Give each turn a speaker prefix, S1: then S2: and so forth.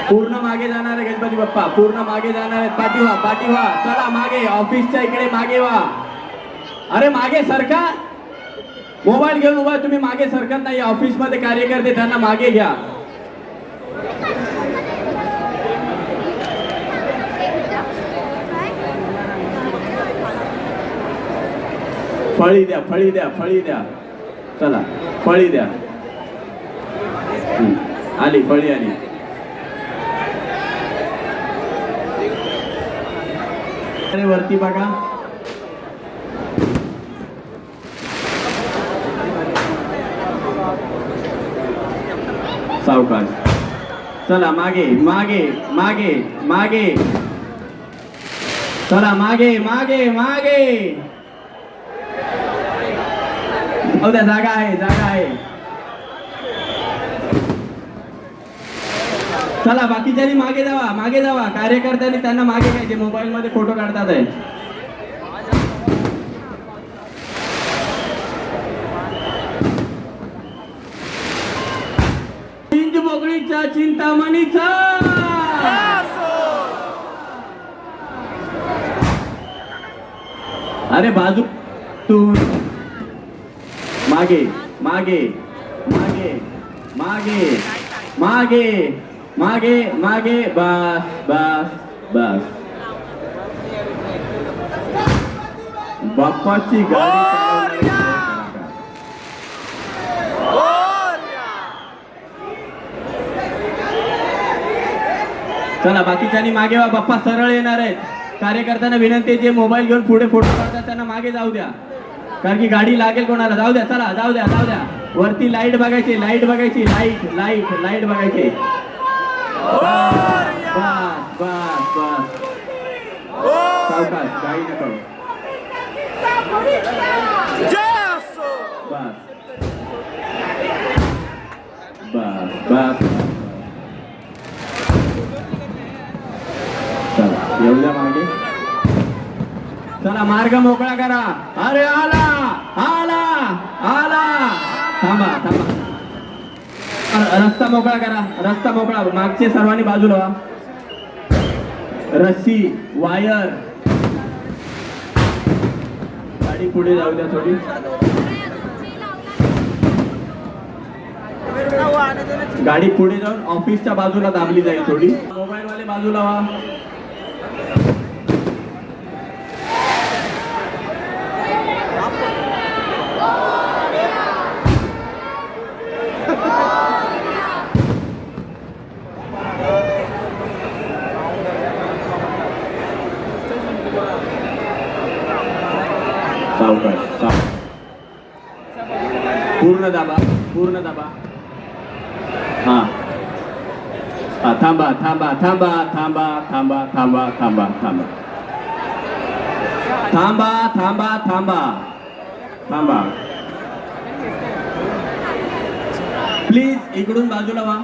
S1: पूर्ण मागे जाणार आहे गणपती बाप्पा, पूर्ण मागे जाणार आहेत. पाठी व्हा, पाठी व्हा, चला मागे, ऑफिसच्या इकडे मागे व्हा. अरे मागे सरका, मोबाईल घेऊन उभा तुम्ही, मागे सरकत नाही. ऑफिस मध्ये कार्यकर्ते, त्यांना मागे घ्या. फळी द्या, फळी द्या, फळी द्या, चला फळी द्या. आली फळी आली. वरती बघा, सावकाश, चला मागे मागे मागे मागे, चला मागे मागे मागे. उद्या जागा आहे, जागा आहे. चला बाकीच्यांनी मागे जावा, मागे जावा. कार्यकर्त्यांनी त्यांना मागे घ्यायचे, मोबाईल मध्ये फोटो काढतात आहे. चिंचपोकळीच्या चिंतामणीचा अरे बाजू तू मागे मागे मागे मागे मागे मागे मागे, बस बस बस. बाप्पाची गाडी चला बाकीच्यांनी मागे वा. बाप्पा सरळ येणार आहेत. कार्यकर्त्यांना विनंती, जे मोबाईल घेऊन पुढे फोटो काढतात त्यांना मागे जाऊ द्या, कारण की गाडी लागेल कोणाला. जाऊ द्या, चला जाऊ द्या, जाऊ द्या. वरती लाईट बघायची, लाईट बघायची, लाईट लाईट लाईट बघायची. बस बस बस, सावकाश, गाडी नको. बस बस बस, चला येऊ द्या मागे. चला मार्ग मोकळा करा. अरे आला आला आला, थांबा थांबा, रस्ता मोकळा करा, रस्ता मोकळा. मागचे सर्वांनी बाजूला व्हा. रस्सी, वायर, गाडी पुढे जाऊ द्या थोडी. गाडी पुढे जाऊन ऑफिसच्या बाजूला दाबली जाईल थोडी. मोबाईल वाले बाजूला व्हा. सावकाश, पूर्ण दाबा, पूर्ण दाबा. हा हा, थांबा थांबा थांबा थांबा थांबा थांबा थांबा थांबा थांबा थांबा थांबा थांबा. प्लीज इकडून बाजूला व्हा.